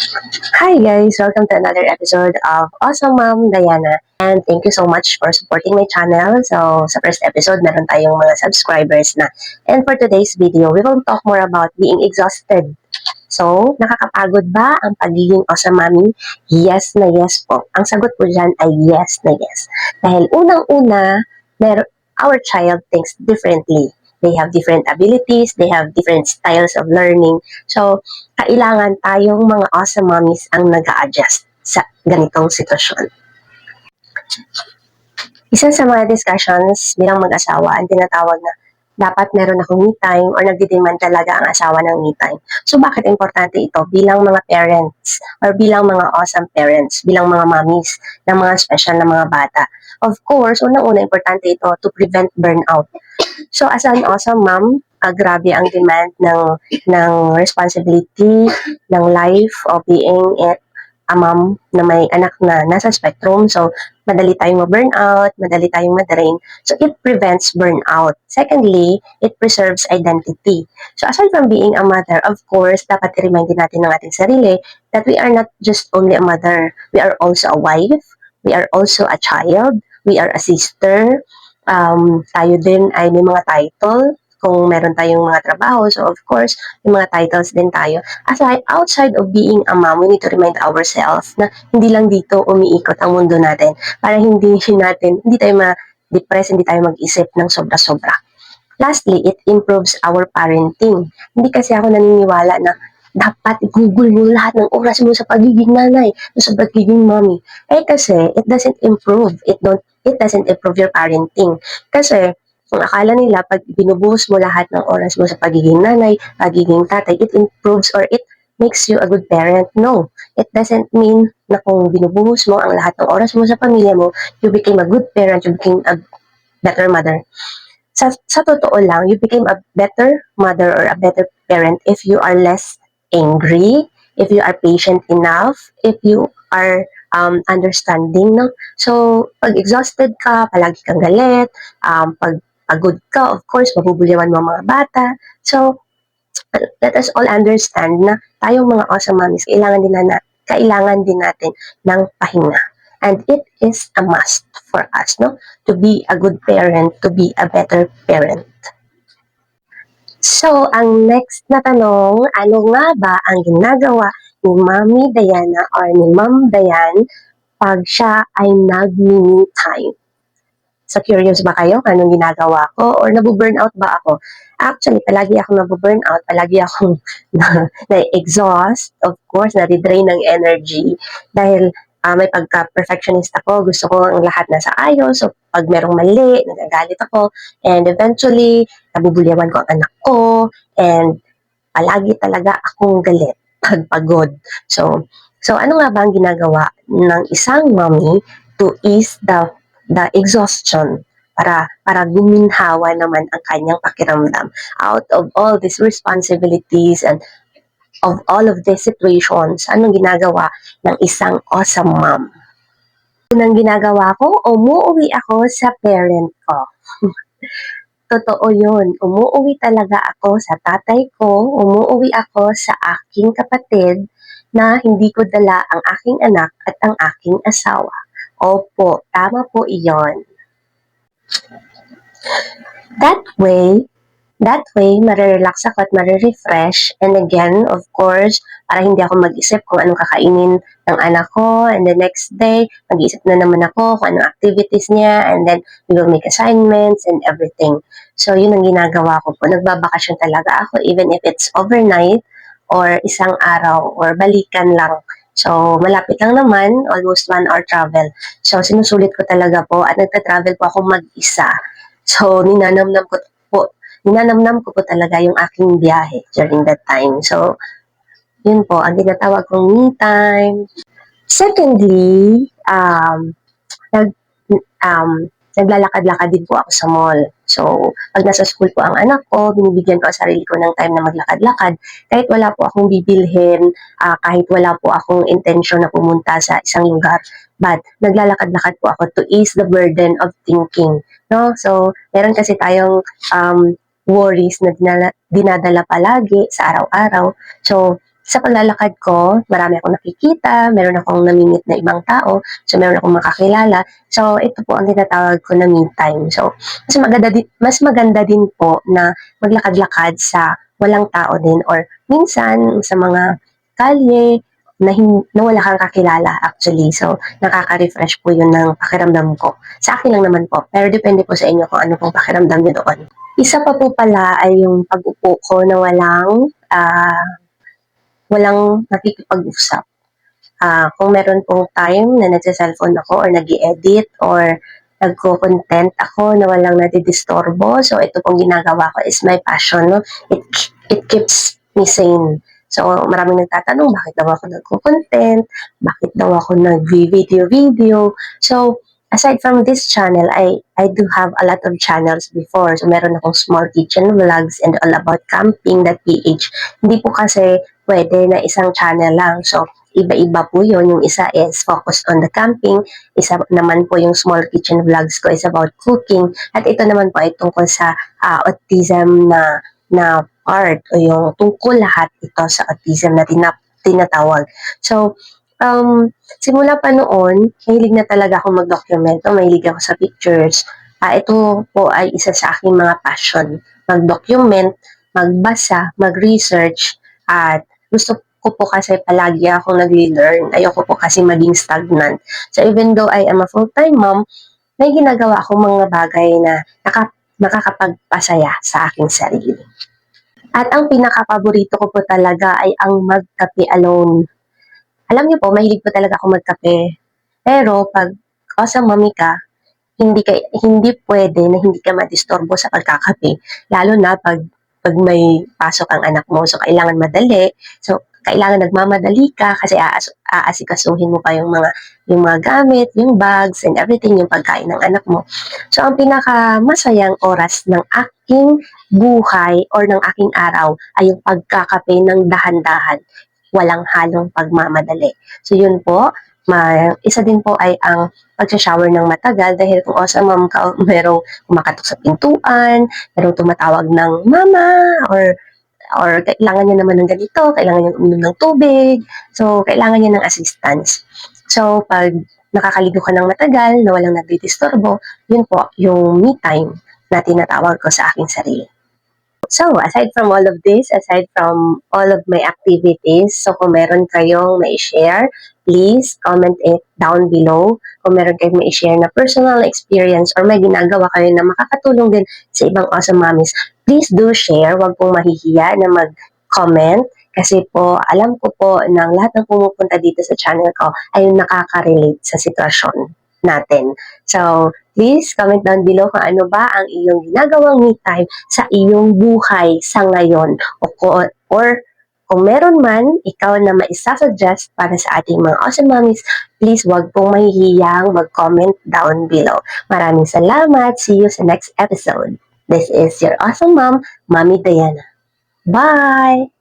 Hi guys! Welcome to another episode of Awesome Mom Diana. And thank you so much for supporting my channel. So, sa first episode, meron tayong mga subscribers na. And for today's video, we will talk more about being exhausted. So, nakakapagod ba ang pagiging awesome mommy? Yes na yes po. Ang sagot po dyan ay yes na yes. Dahil unang-una, our child thinks differently. They have different abilities, they have different styles of learning. So, kailangan tayong mga awesome mommies ang nag-a-adjust sa ganitong sitwasyon. Isa sa mga discussions bilang mag-asawa ang tinatawag na dapat meron akong me time or nagdidemand talaga ang asawa ng me time. So bakit importante ito bilang mga parents or bilang mga awesome parents, bilang mga mommies ng mga special na mga bata? Of course, unang-una importante ito to prevent burnout. So as an awesome mom, grabe ang demand ng responsibility, ng life of being a mom na may anak na nasa spectrum. So, madali tayong ma-burnout, madali tayong ma-drain. So, it prevents burnout. Secondly, it preserves identity. So, aside from being a mother, of course, dapat i-remind din natin ng ating sarili that we are not just only a mother. We are also a wife. We are also a child. We are a sister. Tayo din ay may mga title kung meron tayong mga trabaho. So, of course, may mga titles din tayo. Aside, outside of being a mom, we need to remind ourselves na hindi lang dito umiikot ang mundo natin para hindi tayo ma-depress, hindi tayo mag-isip ng sobra-sobra. Lastly, it improves our parenting. Hindi kasi ako naniniwala na dapat i-google mo lahat ng oras mo sa pagiging nanay, sa pagiging mommy. Kasi it doesn't improve. It doesn't improve your parenting. Kasi kung akala nila pag binubuhos mo lahat ng oras mo sa pagiging nanay, pagiging tatay, it improves or it makes you a good parent. No, it doesn't mean na kung binubuhos mo ang lahat ng oras mo sa pamilya mo, you became a good parent, you became a better mother. Sa totoo lang, you became a better mother or a better parent if you are less angry, if you are patient enough, if you are understanding. No? So, pag exhausted ka, palagi kang galit, pag pagod ka, of course, mabubuliwan mo ang mga bata. So, let us all understand na tayong mga awesome mommies, kailangan din natin ng pahinga. And it is a must for us, no? To be a good parent, to be a better parent. So, ang next na tanong, ano nga ba ang ginagawa ni Mami Diana or ni Ma'am Diane pag siya ay nag-me time? So, curious ba kayo kung anong ginagawa ko or nabu-burnout ba ako? Actually, palagi akong nabu-burnout, palagi akong na-exhaust, of course, nadidrain ng energy dahil may pagka-perfectionist ako. Gusto ko ang lahat nasa ayos. So, pag merong mali, nagagalit ako. And eventually, nabubulyawan ko ang anak ko. And palagi talaga akong galit pag pagod. So ano nga ba ang ginagawa ng isang mommy to ease the exhaustion para guminhawa naman ang kanyang pakiramdam out of all these responsibilities and of all of these situations? Anong ginagawa ng isang awesome mom? Unang ginagawa ko, umuwi ako sa parent ko. Totoo yun. Umuuwi talaga ako sa tatay ko, umuuwi ako sa aking kapatid na hindi ko dala ang aking anak at ang aking asawa. Opo, tama po iyon. That way, marirelax ako at marirefresh. And again, of course, para hindi ako mag-isip kung anong kakainin ng anak ko. And the next day, mag-isip na naman ako kung anong activities niya. And then, we will make assignments and everything. So, yun ang ginagawa ko po. Nagbabakasyon talaga ako, even if it's overnight or isang araw or balikan lang. So, malapit lang naman, almost 1 hour travel. So, sinusulit ko talaga po at nagta-travel po ako mag-isa. So, ninanamnam ko po talaga yung aking biyahe during that time. So, yun po, ang tinatawag kong me time. Secondly, nag, naglalakad-lakad din po ako sa mall. So, pag nasa school po ang anak ko, binibigyan ko ang sarili ko ng time na maglakad-lakad. Kahit wala po akong bibilhin, kahit wala po akong intention na pumunta sa isang lugar. But, naglalakad-lakad po ako to ease the burden of thinking. No? So, meron kasi tayong worries na dinadala palagi sa araw-araw. So, Sa paglalakad ko, marami akong nakikita, meron akong nami-meet na ibang tao, so meron akong makakilala. So, ito po ang tinatawag ko na me time. So, mas maganda din po na maglakad-lakad sa walang tao din or minsan sa mga kalye na wala kang kakilala actually. So, nakaka-refresh po yun ng pakiramdam ko. Sa akin lang naman po, pero depende po sa inyo kung ano pong pakiramdam nyo doon. Isa pa po pala ay yung pag-upo ko na walang nakikipag-usap. Kung meron pong time na nagsa-cellphone ako or nag-i-edit or nagko-content ako na walang nadidisturbo. So, ito pong ginagawa ko is my passion. No? It keeps me sane. So, maraming nagtatanong, bakit daw ako nagko-content? Bakit daw ako nag-video-video? So, aside from this channel, I do have a lot of channels before. So, meron akong small kitchen vlogs and all about camping.ph. Hindi po kasi pwede na isang channel lang. So, iba-iba po yun. Yung isa is focused on the camping. Isa naman po yung small kitchen vlogs ko is about cooking. At ito naman po ay tungkol sa autism na part o yung tungkol lahat ito sa autism na tinatawag. So, simula pa noon, mahilig na talaga ako mag-documento, mahilig ako sa pictures. Ito po ay isa sa aking mga passion. Mag-document, magbasa, mag-research, at gusto ko po kasi palagi akong nag-learn. Ayoko po kasi maging stagnant. So even though I am a full-time mom, may ginagawa akong mga bagay na nakakapagpasaya sa aking sarili. At ang pinaka-paborito ko po talaga ay ang magkape alone. Alam niyo po, mahilig po talaga ako magkape. Pero pag awesome mommy ka, hindi pwede na hindi ka madisturbo sa pagkakape. Lalo na pag may pasok ang anak mo, so kailangan madali. So, kailangan nagmamadali ka kasi aasikasuhin mo pa yung mga gamit, yung bags and everything, yung pagkain ng anak mo. So, ang pinakamasayang oras ng aking buhay or ng aking araw ay yung pagkakape ng dahan-dahan. Walang halong pagmamadali. So, yun po. Isa din po ay ang pag-shower ng matagal dahil kung awesome mom ka, merong kumakatok sa pintuan, merong tumatawag ng mama, or kailangan niya naman ng ganito, kailangan niya uminom ng tubig, so kailangan niya ng assistance. So, pag nakakaligo ka ng matagal na walang nagdidisturbo, yun po yung me time na tinatawag ko sa aking sarili. So, aside from all of this, aside from all of my activities, so kung meron kayong mai-share, please comment it down below. Kung meron kayong mai-share na personal experience or may ginagawa kayo na makakatulong din sa ibang awesome mommies, please do share. Huwag pong mahihiya na mag-comment kasi po, alam ko po na lahat ng pumupunta dito sa channel ko ay nakaka-relate sa sitwasyon natin. So, please comment down below kung ano ba ang iyong ginagawang me time sa iyong buhay sa ngayon or kung meron man ikaw na maisasuggest para sa ating mga awesome mommies, please wag pong mahihiyang mag-comment down below. Maraming salamat. See you sa next episode. This is your awesome mom, Mommy Diana. Bye!